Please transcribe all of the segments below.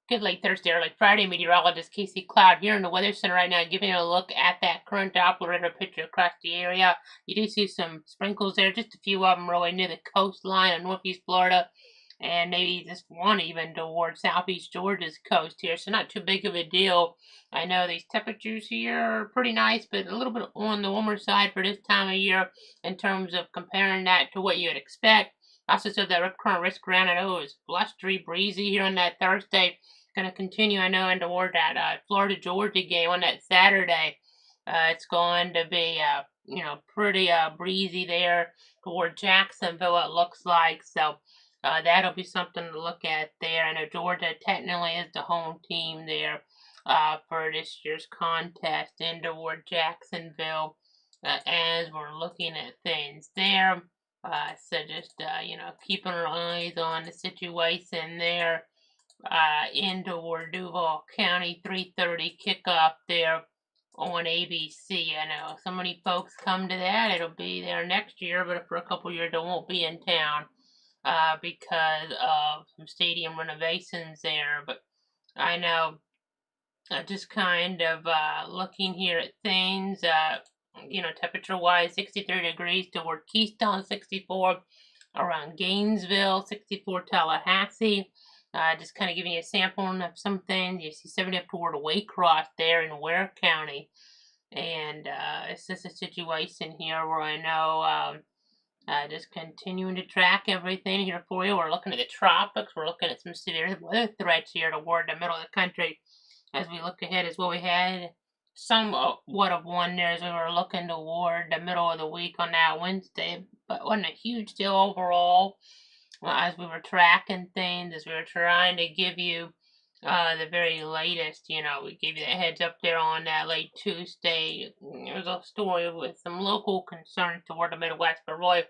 Good late Thursday, early Friday, meteorologist Casey Cloud here in the Weather Center right now, giving you a look at that current Doppler radar picture across the area. You do see some sprinkles there, just a few of them really near the coastline of northeast Florida, and maybe just one even toward southeast Georgia's coast here, so not too big of a deal. I know these temperatures here are pretty nice, but a little bit on the warmer side for this time of year in terms of comparing that to what you would expect. Also said that rip current risk around. I know it was blustery, breezy here on that Thursday. Going to continue, I know, and toward that Florida-Georgia game on that Saturday. It's going to be, pretty breezy there toward Jacksonville, it looks like. So that'll be something to look at there. I know Georgia technically is the home team there for this year's contest in toward Jacksonville as we're looking at things there. So just, keeping our eyes on the situation there in toward Duval County, 3:30 kickoff there on ABC. I know so many folks come to that. It'll be there next year, but for a couple years they won't be in town because of some stadium renovations there. But I know just kind of looking here at things, temperature-wise, 63 degrees toward Keystone, 64 around Gainesville, 64 Tallahassee. Just kind of giving you a sampling of some things. You see 70 up toward Waycross there in Ware County. And it's just a situation here where I know just continuing to track everything here for you. We're looking at the tropics. We're looking at some severe weather threats here toward the middle of the country. As we look ahead as well, we had somewhat of one there as we were looking toward the middle of the week on that Wednesday, but wasn't a huge deal overall. As we were tracking things, as we were trying to give you the very latest, we gave you the heads up there on that late Tuesday. There was a story with some local concerns toward the Midwest, but really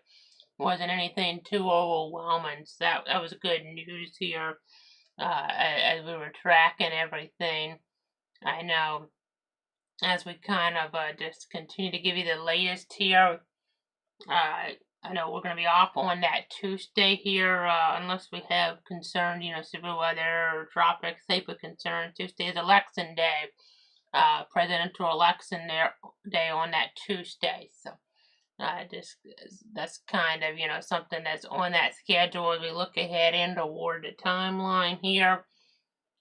wasn't anything too overwhelming. So that was good news here as we were tracking everything. I know as we kind of just continue to give you the latest here. I know we're going to be off on that Tuesday here, unless we have concerns, severe weather or tropics type of concerns. Tuesday is election day, presidential election day on that Tuesday. So that's kind of, something that's on that schedule as we look ahead in toward the timeline here.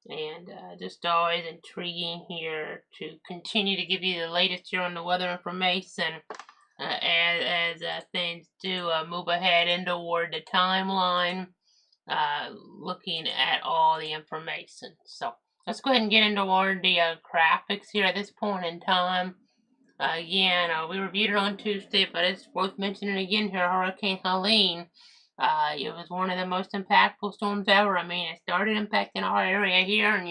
And just always intriguing here to continue to give you the latest here on the weather information. As things do move ahead in toward the timeline, looking at all the information. So let's go ahead and get into toward the graphics here at this point in time. Again, we reviewed it on Tuesday, but it's worth mentioning again here, Hurricane Helene. It was one of the most impactful storms ever. I mean, it started impacting our area here, and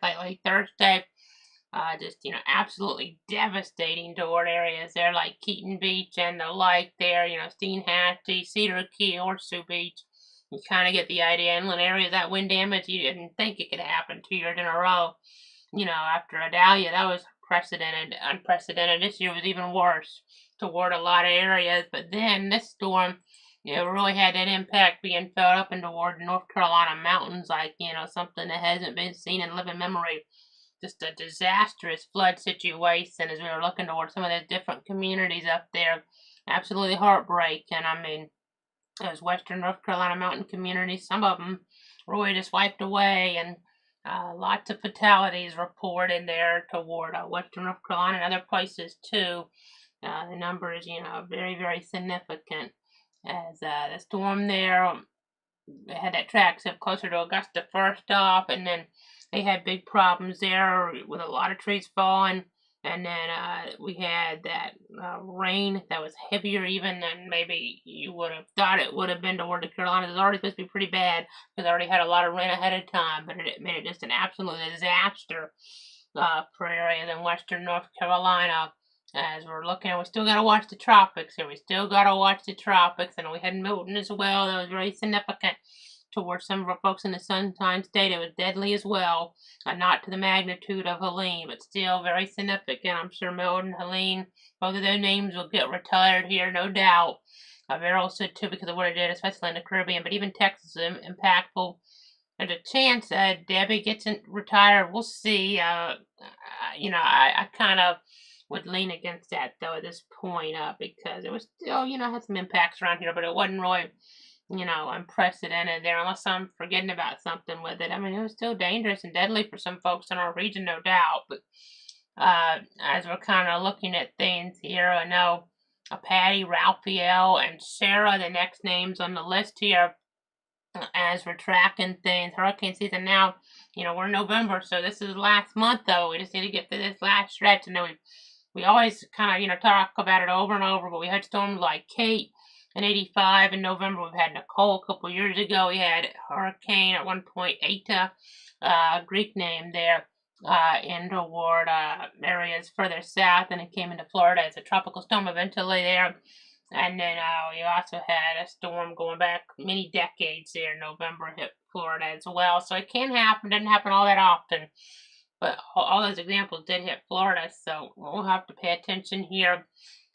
like Thursday. Absolutely devastating toward areas there like Keaton Beach and the like there, Steenhatchee, Cedar Key, Horseshoe Beach. You kind of get the idea. Inland areas, that wind damage, you didn't think it could happen 2 years in a row. After Idalia, that was unprecedented. This year was even worse toward a lot of areas. But then this storm, really had that impact being felt up and toward the North Carolina mountains, like, something that hasn't been seen in living memory. Just a disastrous flood situation as we were looking towards some of the different communities up there. Absolutely heartbreaking. I mean, those western North Carolina mountain communities, some of them really just wiped away, and lots of fatalities reported there toward western North Carolina and other places too. The number is, very, very significant as the storm there had that track up closer to Augusta first off, and then they had big problems there with a lot of trees falling. And then we had that rain that was heavier even than maybe you would have thought it would have been toward the Carolinas. It was already supposed to be pretty bad because I already had a lot of rain ahead of time, but it made it just an absolute disaster for areas in western North Carolina. As we're looking, we still got to watch the tropics here. We still got to watch the tropics. And we had Milton as well. That was very significant towards some of our folks in the Sunshine State. It was deadly as well. Not to the magnitude of Helene, but still very significant. I'm sure Milton, Helene, both of their names will get retired here, no doubt. Very also too because of what it did, especially in the Caribbean. But even Texas is impactful there's a chance Debbie gets retired. We'll see. I kind of would lean against that though at this point, because it was still, had some impacts around here, but it wasn't really, unprecedented there, unless I'm forgetting about something with it. I mean, it was still dangerous and deadly for some folks in our region, no doubt. But as we're kind of looking at things here, I know Patty, Raphael, and Sarah, the next names on the list here, as we're tracking things. Hurricane season now, we're in November, so this is last month, though. We just need to get to this last stretch. And then we always kind of, talk about it over and over, but we had storms like Kate in 85 in November. We've had Nicole a couple years ago. We had hurricane at one point, Eta, Greek name there, in toward areas further south, and it came into Florida as a tropical storm eventually there. And then we also had a storm going back many decades there in November hit Florida as well. So it can happen. Doesn't happen all that often. But all those examples did hit Florida. So we'll have to pay attention here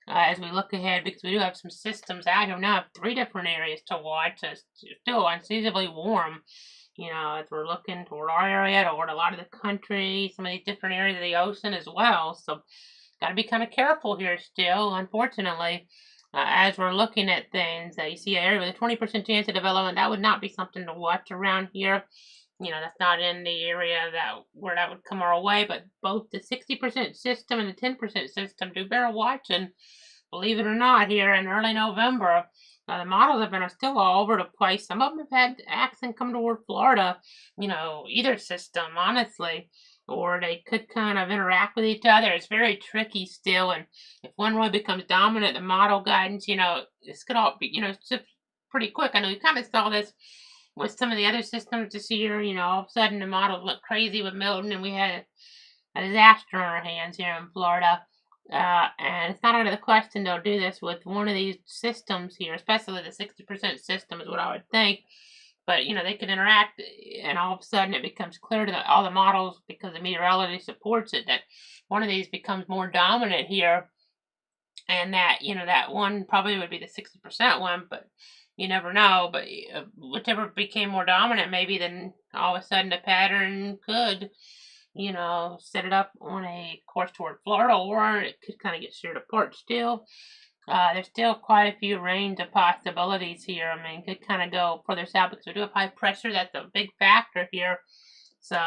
as we look ahead, because we do have some systems out here. We now have 3 different areas to watch. It's still unseasonably warm, as we're looking toward our area, toward a lot of the country, some of these different areas of the ocean as well. So got to be kind of careful here still, unfortunately. As we're looking at things, you see an area with a 20% chance of development. That would not be something to watch around here. That's not in the area where that would come our way. But both the 60% system and the 10% system do bear watching. Believe it or not, here in early November, the models have been still all over the place. Some of them have had accent come toward Florida. Either system, honestly. Or they could kind of interact with each other. It's very tricky still, and if one really becomes dominant, the model guidance, this could all be, shift pretty quick. I know we kind of saw this with some of the other systems this year. All of a sudden the models went crazy with Milton, and we had a disaster on our hands here in Florida. And it's not out of the question they'll do this with one of these systems here, especially the 60% system is what I would think. But, they can interact, and all of a sudden it becomes clear to all the models, because the meteorology supports it, that one of these becomes more dominant here, and that, that one probably would be the 60% one, but you never know. But whichever became more dominant, maybe then all of a sudden the pattern could, set it up on a course toward Florida, or it could kind of get sheared apart still. There's still quite a few range of possibilities here. I mean, could kind of go further south because we do have high pressure. That's a big factor here. So,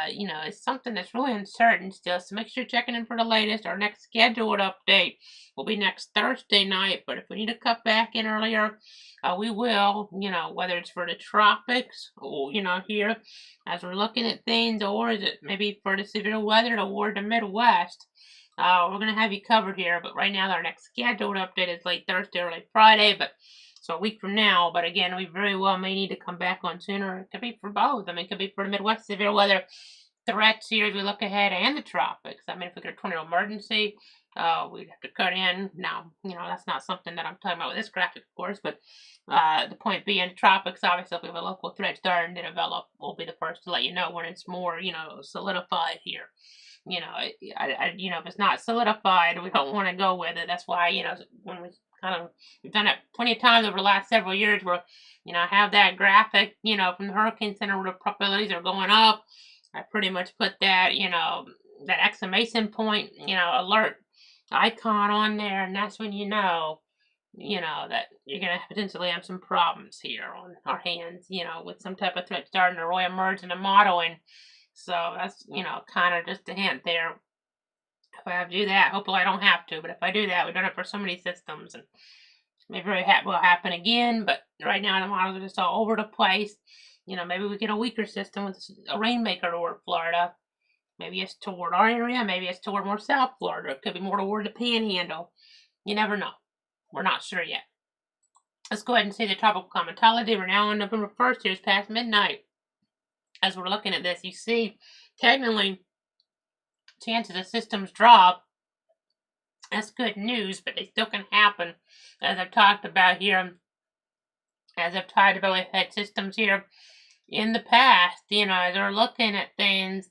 it's something that's really uncertain still. So make sure you're checking in for the latest. Our next scheduled update will be next Thursday night. But if we need to cut back in earlier, we will, whether it's for the tropics or, here as we're looking at things, or is it maybe for the severe weather toward the Midwest. We're going to have you covered here, but right now our next scheduled update is late Thursday, early Friday, so a week from now. But again, we very well may need to come back on sooner. It could be for both. I mean, it could be for the Midwest severe weather threats here as we look ahead, and the tropics. I mean, if we get a tornado emergency, we'd have to cut in. Now, that's not something that I'm talking about with this graphic, of course, but the point being, the tropics, obviously, if we have a local threat starting to develop, we'll be the first to let you know when it's more, solidified here. If it's not solidified, we don't want to go with it. That's why, when we've done it plenty of times over the last several years where, I have that graphic, from the Hurricane Center where the probabilities are going up. I pretty much put that, that exclamation point, alert icon on there, and that's when that you're going to potentially have some problems here on our hands, with some type of threat starting to really emerge in the modeling. So that's, kind of just a hint there. If I have to do that, hopefully I don't have to, but if I do that, we've done it for so many systems, and maybe it will happen again, but right now the models are just all over the place. Maybe we get a weaker system with a rainmaker toward Florida. Maybe it's toward our area, maybe it's toward more South Florida. It could be more toward the Panhandle. You never know. We're not sure yet. Let's go ahead and see the tropical climatology. We're now on November 1st. Here's past midnight. As we're looking at this, you see, technically, chances of systems drop. That's good news, but they still can happen. As I've talked about here, we've had systems here in the past, as we're looking at things,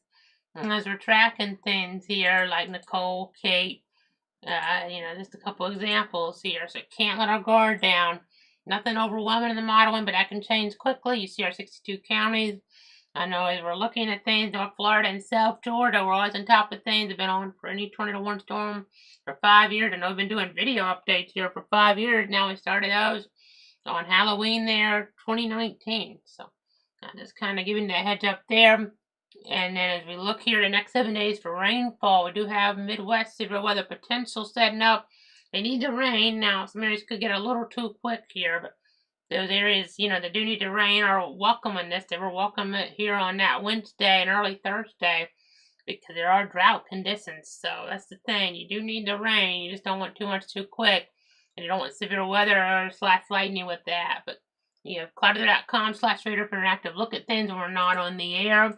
as we're tracking things here, like Nicole, Kate, just a couple examples here. So can't let our guard down. Nothing overwhelming in the modeling, but that can change quickly. You see our 62 counties. I know as we're looking at things, North Florida and South Georgia, we're always on top of things. We've been on for any tornado warning storm for 5 years. I know we've been doing video updates here for 5 years now. We started those on Halloween there, 2019. So I'm just kind of giving that heads up there. And then as we look here the next 7 days for rainfall, we do have Midwest severe weather potential setting up. They need the rain. Now, some areas could get a little too quick here, but those areas, that do need the rain are welcoming this. They were welcoming it here on that Wednesday and early Thursday because there are drought conditions. So that's the thing. You do need the rain. You just don't want too much too quick. And you don't want severe weather or / lightning with that. But you have cloudweather.com/radar for an active look at things when we're not on the air.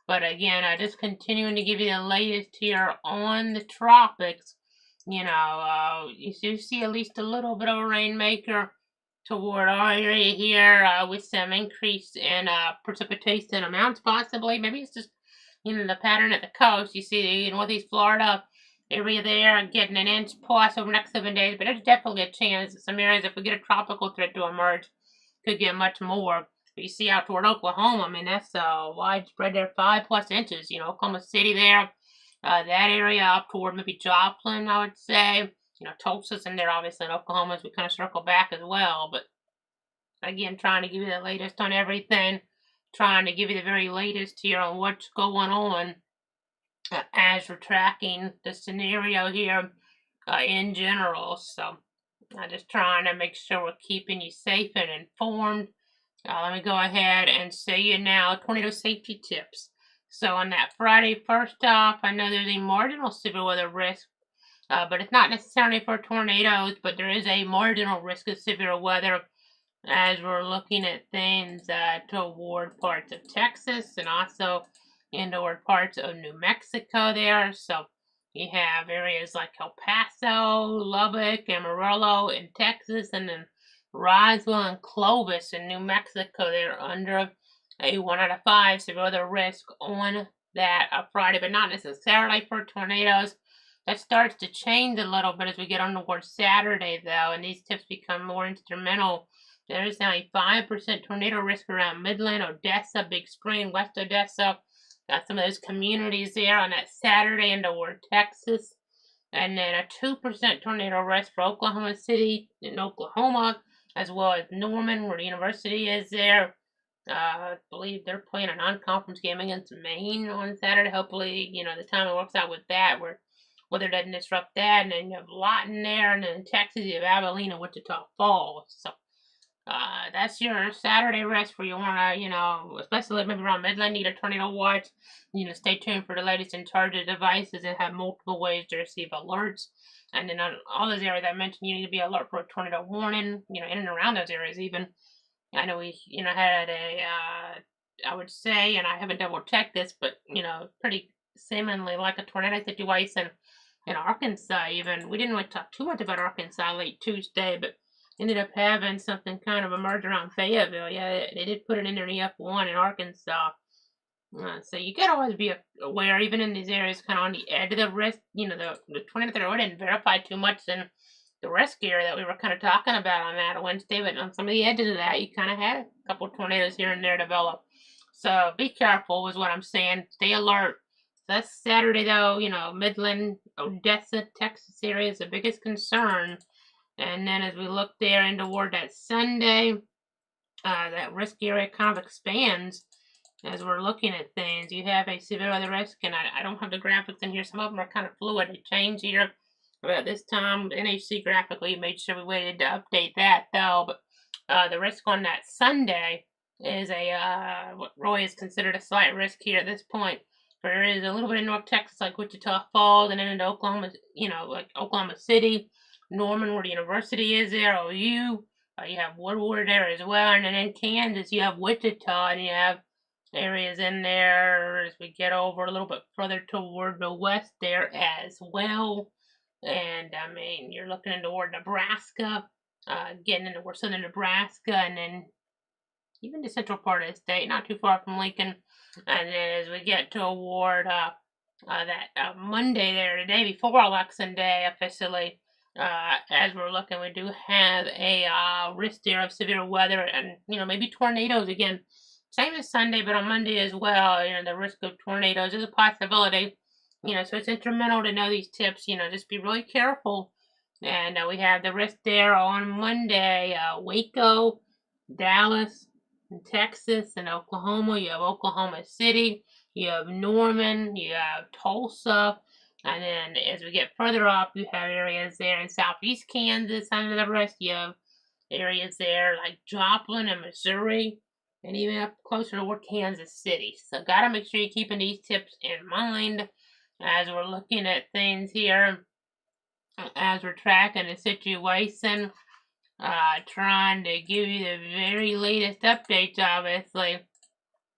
But again, just continuing to give you the latest here on the tropics. You do see at least a little bit of a rainmaker toward our area here with some increase in precipitation amounts possibly. Maybe it's just, the pattern at the coast. You see the Northeast Florida area there getting an inch plus over the next 7 days. But there's definitely a chance that some areas, if we get a tropical threat to emerge, could get much more. But you see out toward Oklahoma, I mean, that's widespread there, 5+ inches. Oklahoma City there. That area up toward maybe Joplin, I would say. Tulsa's in there, obviously, in Oklahoma, as we kind of circle back as well. But, again, trying to give you the latest on everything. Trying to give you the very latest here on what's going on as we're tracking the scenario here in general. So, I'm just trying to make sure we're keeping you safe and informed. Let me go ahead and say you now tornado safety tips. So on that Friday, first off, I know there's a marginal severe weather risk, but it's not necessarily for tornadoes, but there is a marginal risk of severe weather as we're looking at things toward parts of Texas and also toward parts of New Mexico there. So you have areas like El Paso, Lubbock, Amarillo in Texas, and then Roswell and Clovis in New Mexico. They're under a 1 out of 5 severe weather risk on that Friday, but not necessarily for tornadoes. That starts to change a little bit as we get on towards Saturday, though, and these tips become more instrumental. There is now a 5% tornado risk around Midland, Odessa, Big Spring, West Odessa. Got some of those communities there on that Saturday and toward Texas. And then a 2% tornado risk for Oklahoma City in Oklahoma, as well as Norman, where the university is there. I believe they're playing a non-conference game against Maine on Saturday. Hopefully, the timing works out with that, where weather doesn't disrupt that. And then you have Lawton there, and then in Texas you have Abilene and Wichita Falls. So that's your Saturday rest where you want to, especially maybe around Midland, need a tornado watch. Stay tuned for the latest in charge of devices and have multiple ways to receive alerts. And then on all those areas I mentioned, you need to be alert for a tornado warning, in and around those areas even. I know we, had I would say, and I haven't double checked this, but, pretty seemingly like a tornado situation in Arkansas even. We didn't really talk too much about Arkansas late Tuesday, but ended up having something kind of emerge around Fayetteville. Yeah, they did put it in their F1 in Arkansas. So you gotta always be aware, even in these areas kind of on the edge of the risk. The tornado that I didn't verify too much in the risk area that we were kind of talking about on that Wednesday, but on some of the edges of that, you kind of had a couple tornadoes here and there develop. So be careful is what I'm saying. Stay alert. That's Saturday though, Midland, Odessa, Texas area is the biggest concern. And then as we look there and toward that Sunday, that risk area kind of expands as we're looking at things. You have a severe weather risk, and I don't have the graphics in here. Some of them are kind of fluid. They change here about this time. NHC graphically made sure we waited to update that though. But the risk on that Sunday is what Roy is considered a slight risk here at this point. There is a little bit in North Texas, like Wichita Falls, and then into Oklahoma, like Oklahoma City, Norman, where the university is there, OU. You have Woodward there as well, and then in Kansas, you have Wichita, and you have areas in there as we get over a little bit further toward the west there as well. And I mean, you're looking toward Nebraska, getting into southern Nebraska, and then even the central part of the state, not too far from Lincoln. And then as we get toward that Monday there, the day before Election Day officially, As we're looking, we do have a risk there of severe weather and, maybe tornadoes again. Same as Sunday, but on Monday as well. The risk of tornadoes is a possibility. So it's instrumental to know these tips. Just be really careful. And we have the risk there on Monday. Waco, Dallas, and Texas, and Oklahoma. You have Oklahoma City. You have Norman. You have Tulsa. And then as we get further up, you have areas there in southeast Kansas under the risk. You have areas there like Joplin and Missouri, and even up closer toward Kansas City. So gotta make sure you're keeping these tips in mind as we're looking at things here, as we're tracking the situation, trying to give you the very latest updates, obviously,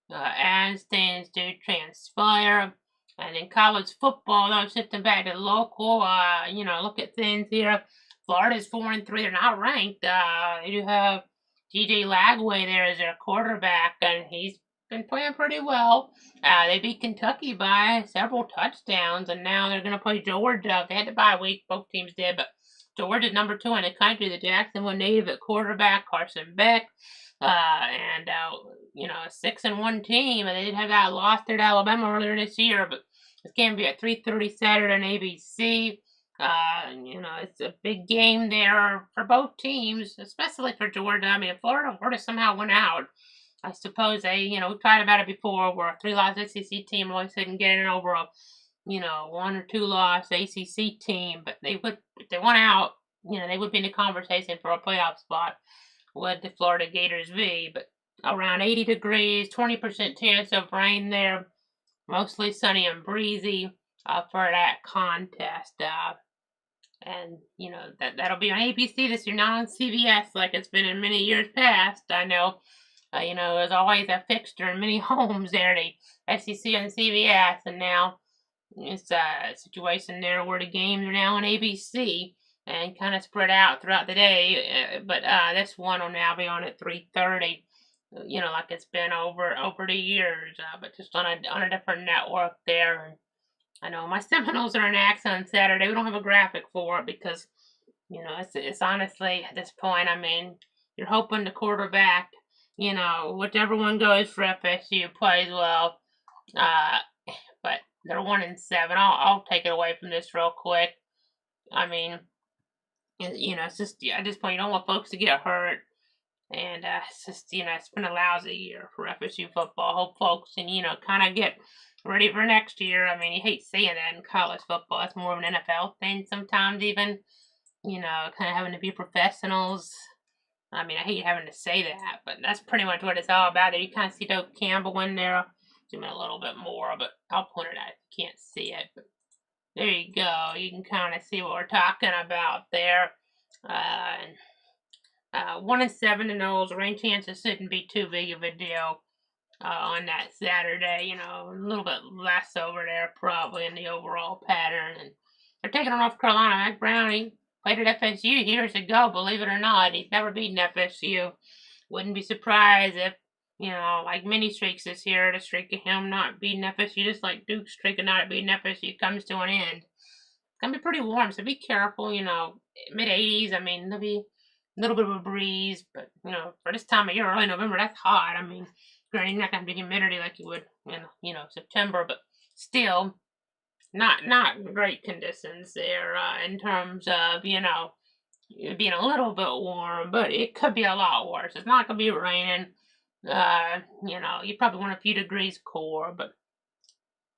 as things do transpire. And in college football, though, shifting back to local, look at things here. Florida's 4-3. They're not ranked. They do have DJ Lagway there as their quarterback, and he's been playing pretty well. They beat Kentucky by several touchdowns, and now they're going to play Georgia. They had to bye week, both teams did, but Georgia's number 2 in the country. The Jacksonville native at quarterback, Carson Beck. And a 6-1 team, and they did have that loss there to Alabama earlier this year, but this game will be at 3:30 Saturday on ABC. It's a big game there for both teams, especially for Georgia. I mean, if Florida somehow went out, I suppose we've talked about it before, where a 3-loss SEC team always couldn't get in over a, 1 or 2-loss ACC team, but if they went out, they would be in the conversation for a playoff spot. Would the Florida Gators be? But around 80 degrees, 20% chance of rain there, mostly sunny and breezy for that contest. And that'll be on ABC this year, not on CBS like it's been in many years past. I know, there's always a fixture in many homes there, the SEC and CBS, and now it's a situation there where the games are now on ABC and kind of spread out throughout the day. But this one will now be on at 3:30. Like it's been over the years, but just on a different network there. I know my Seminoles are in action on Saturday. We don't have a graphic for it because, it's honestly at this point. I mean, you're hoping the quarterback, whichever one goes for FSU plays well. But they're 1-7. I'll take it away from this real quick. I mean, it's just at this point you don't want folks to get hurt, and it's just it's been a lousy year for FSU football. Hope folks can kind of get ready for next year. I mean, you hate seeing that in college football. It's more of an NFL thing sometimes, even kind of having to be professionals. I mean, I hate having to say that, but that's pretty much what it's all about. There, you kind of see Doak Campbell in there. Zoom in a little bit more, but I'll point it out if you can't see it. But there you go. You can kind of see what we're talking about there. 1-7 to Knowles. Rain chances shouldn't be too big of a deal on that Saturday. A little bit less over there probably in the overall pattern. And they're taking on North Carolina. Mac Brown, he played at FSU years ago, believe it or not. He's never beaten FSU. Wouldn't be surprised if, like many streaks this year, the streak of him not beating FSU, just like Duke's streak of not beating FSU, comes to an end. It's going to be pretty warm, so be careful, mid-80s. I mean, there'll be a little bit of a breeze, but, for this time of year, early November, that's hot. I mean, granted, you're not going to be humidity like you would in, September, but still, not great conditions there in terms of, being a little bit warm, but it could be a lot worse. It's not going to be raining. You probably want a few degrees cooler, but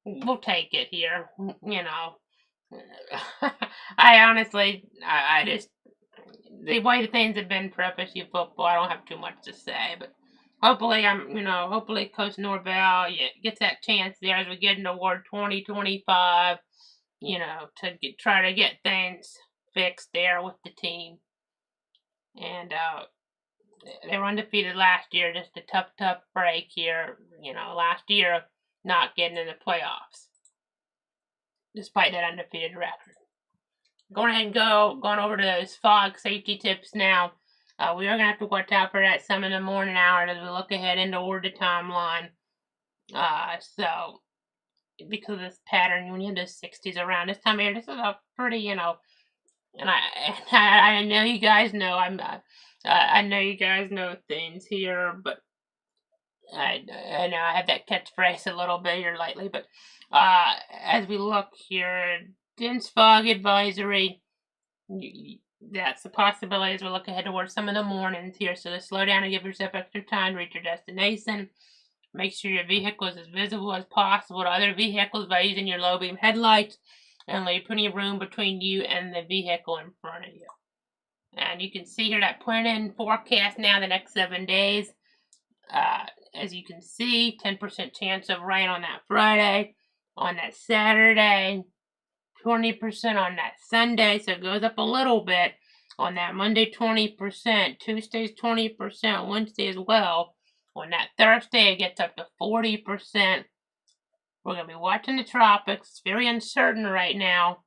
we'll take it here. I honestly, I just, the way things have been for FSU football, I don't have too much to say, but hopefully hopefully Coach Norvell gets that chance there as we get into Award 2025, to try to get things fixed there with the team. And, they were undefeated last year, just a tough break here, last year not getting in the playoffs, despite that undefeated record. Going ahead and going over to those fog safety tips now. We are going to have to watch out for that some in the morning hours as we look ahead into the timeline. So, because of this pattern, when you have the 60s around this time of year, this is a pretty, And I know you guys know I know you guys know things here, but I know I have that catchphrase a little bit here lately. But as we look here, dense fog advisory. That's a possibility as we look ahead towards some of the mornings here. So to slow down and give yourself extra time to reach your destination. Make sure your vehicle is as visible as possible to other vehicles by using your low beam headlights, and leave plenty of room between you and the vehicle in front of you. And you can see here that put in forecast now the next 7 days. As you can see, 10% chance of rain on that Friday, on that Saturday, 20% on that Sunday, so it goes up a little bit. On that Monday, 20%, Tuesday's 20%, Wednesday as well. On that Thursday, it gets up to 40%. We're going to be watching the tropics. It's very uncertain right now,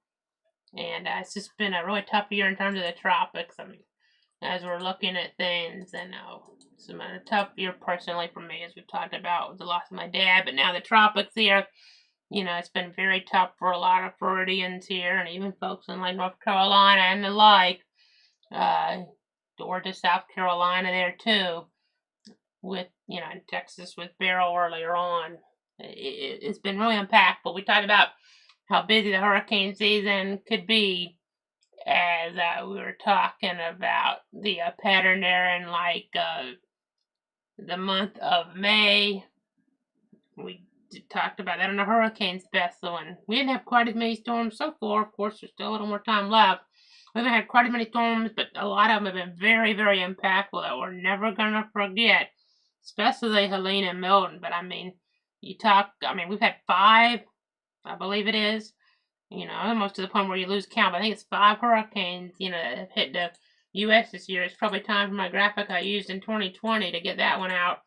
and it's just been a really tough year in terms of the tropics. I mean, as we're looking at things, and it's been a tough year personally for me, as we've talked about with the loss of my dad, but now the tropics here. It's been very tough for a lot of Floridians here, and even folks in like North Carolina and the like. Georgia, South Carolina there too, with, in Texas with Beryl earlier on. It's been really impactful. We talked about how busy the hurricane season could be, as we were talking about the pattern there in like the month of May. We talked about that in the hurricane special, and we didn't have quite as many storms so far. Of course, there's still a little more time left. We haven't had quite as many storms, but a lot of them have been very, very impactful that we're never going to forget, especially Helene and Milton. But we've had 5, I believe it is, almost to the point where you lose count. But I think it's 5 hurricanes, that have hit the U.S. this year. It's probably time for my graphic I used in 2020 to get that one out.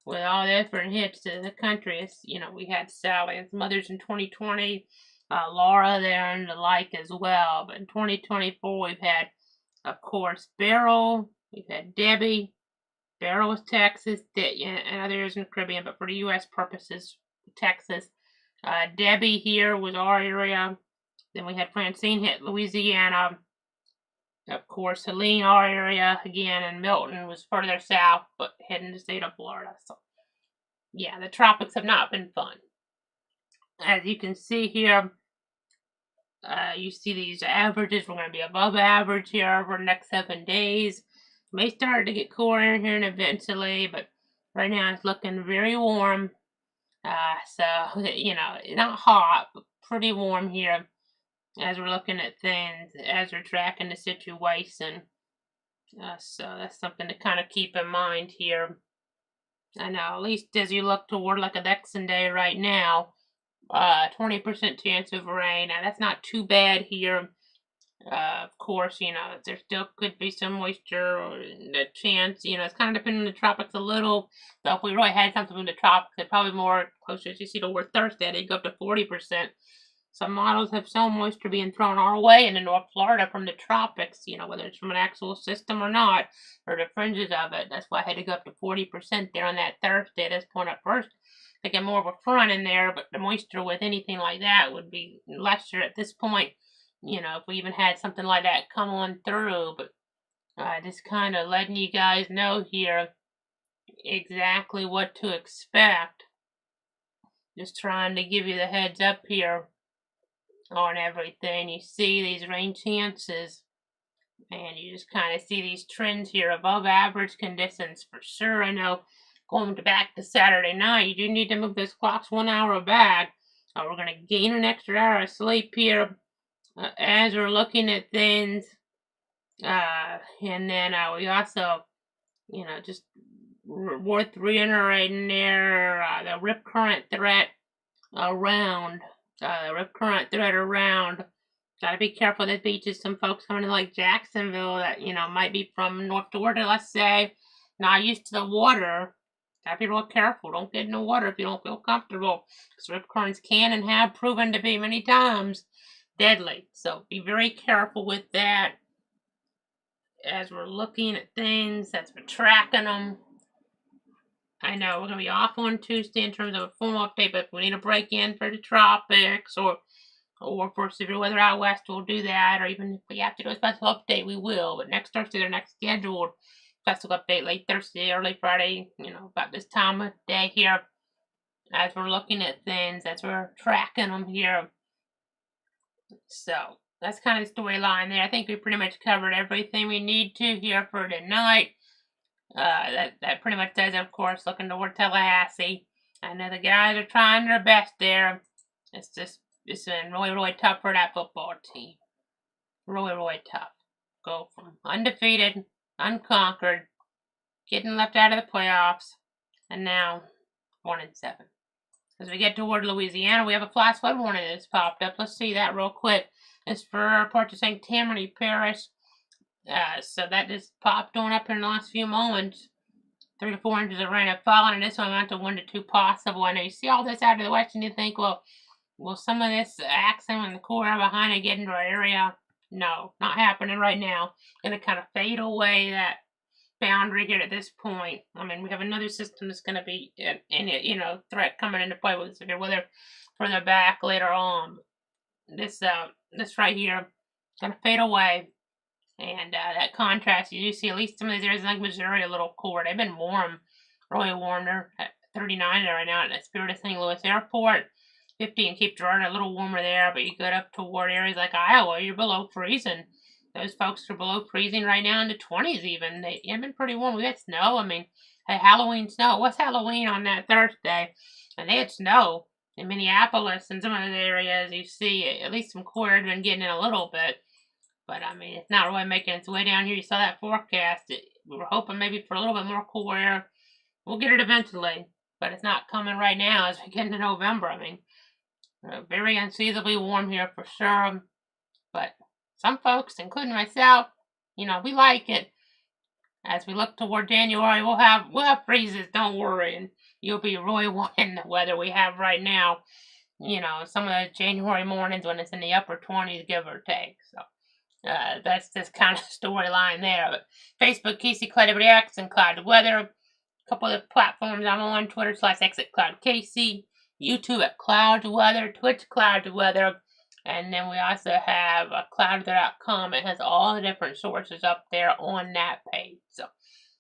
With all the different hits to the country, we had Sally and some others in 2020, Laura there and the like as well. But in 2024, we've had, of course, Beryl, we've had Debbie. Beryl was Texas, and others in the Caribbean, but for the U.S. purposes, Texas. Debbie here was our area. Then we had Francine hit Louisiana. Of course, Helene, our area again, and Milton was further south, but heading the state of Florida. So, yeah, the tropics have not been fun. As you can see here, you see these averages. We're going to be above average here over the next 7 days. May start to get cooler here eventually, but right now it's looking very warm. So, not hot, but pretty warm here, as we're looking at things, as we're tracking the situation. So that's something to kind of keep in mind here. I know, at least as you look toward like election day right now, 20% chance of rain. Now that's not too bad here. Of course, there still could be some moisture or the chance. It's kind of depending on the tropics a little. So if we really had something in the tropics, it'd probably more closer, as you see, toward Thursday, they'd go up to 40%. Some models have some moisture being thrown our way into North Florida from the tropics, whether it's from an actual system or not, or the fringes of it. That's why I had to go up to 40% there on that Thursday at this point at first. Thinking more of a front in there, but the moisture with anything like that would be lesser at this point, if we even had something like that come on through. But just kind of letting you guys know here exactly what to expect. Just trying to give you the heads up here on everything. You see these rain chances, and you just kind of see these trends here, above average conditions for sure. I know going back to Saturday night, you do need to move those clocks 1 hour back. We're going to gain an extra hour of sleep here as we're looking at things. And then we also, just worth reiterating there, the rip current threat around. Gotta be careful. There's beaches, some folks coming to like Jacksonville that, might be from North Florida, let's say, not used to the water. Gotta be real careful. Don't get in the water if you don't feel comfortable. Because rip currents can and have proven to be many times deadly. So be very careful with that as we're looking at things, as we're tracking them. I know we're going to be off on Tuesday in terms of a formal update, but if we need a break in for the tropics or Or for severe weather out west, we'll do that. Or even if we have to do a special update, we will. But next Thursday, their next scheduled special update, late Thursday, early Friday, about this time of day here. As we're looking at things, as we're tracking them here. So that's kind of the storyline there. I think we pretty much covered everything we need to here for tonight. That pretty much does it, of course, looking toward Tallahassee. I know the guys are trying their best there. It's been really, really tough for that football team. Really, really tough. Go from undefeated, unconquered, getting left out of the playoffs, and now 1-7. As we get toward Louisiana, we have a flash flood warning that's popped up. Let's see that real quick. It's for parts of St. Tammany Parish. So that just popped on up in the last few moments. 3 to 4 inches of rain have fallen, and this one went to 1 to 2 possible. I know you see all this out of the west, and you think, well, will some of this action and the cool air behind it get into our area? No, not happening right now. Going to kind of fade away that boundary here at this point. I mean, we have another system that's going to be in it, threat coming into play with severe weather further back later on. This right here going to fade away. And that contrast, you do see at least some of these areas like Missouri a little cooler. They've been warm, really warm. They're at 39 right now at the Spirit of St. Louis Airport. 50 in Cape Girardeau, a little warmer there, but you get up toward areas like Iowa, you're below freezing. Those folks are below freezing right now in the 20s even. They've been pretty warm. We had snow. I mean, Halloween snow. What's Halloween on that Thursday? And they had snow in Minneapolis and some of the areas. You see, at least some cool air has been getting in a little bit. But, I mean, it's not really making its way down here. You saw that forecast. We were hoping maybe for a little bit more cool air. We'll get it eventually. But it's not coming right now as we get into November. I mean, very unseasonably warm here for sure. But some folks, including myself, we like it. As we look toward January, we'll have freezes, don't worry. And you'll be really wanting the weather we have right now. Some of the January mornings when it's in the upper 20s, give or take. So that's this kind of storyline there. But Facebook, Casey Cloud Everybody X, and Cloud Weather. A couple of the platforms I'm on, Twitter /ExitCloudCasey, YouTube at Cloud Weather, Twitch Cloud Weather, and then we also have cloudweather.com. It has all the different sources up there on that page. So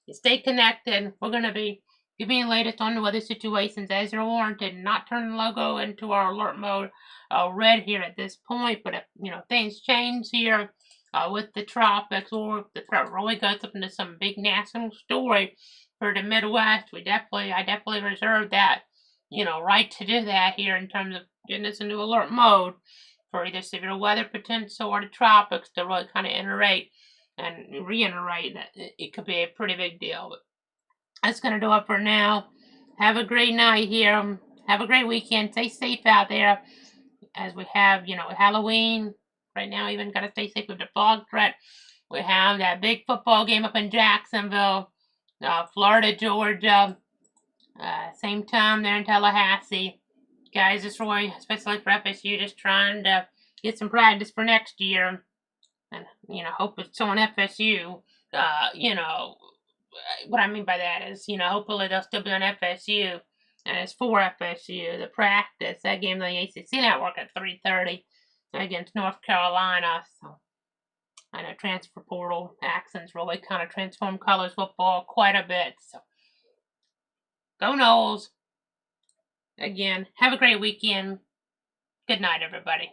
you stay connected. We're going to be giving you the latest on the weather situations as they're warranted, not turning the logo into our alert mode red here at this point. But if things change here with the tropics, or if the threat really goes up into some big national story for the Midwest, I definitely reserve that right to do that here in terms of getting us into alert mode for either severe weather potential or the tropics to really kind of reiterate that it could be a pretty big deal. But that's going to do it for now. Have a great night here. Have a great weekend. Stay safe out there as we have, Halloween. Right now, even got to stay safe with the fog threat. We have that big football game up in Jacksonville, Florida, Georgia. Same time there in Tallahassee. Guys, just really, especially for FSU, just trying to get some practice for next year. And, hope it's on FSU. What I mean by that is, hopefully they'll still be on FSU. And it's for FSU, the practice. That game's on the ACC Network at 3:30 against North Carolina. So, I know transfer portal actions really kind of transformed college football quite a bit. So, go Noles. Again, have a great weekend. Good night, everybody.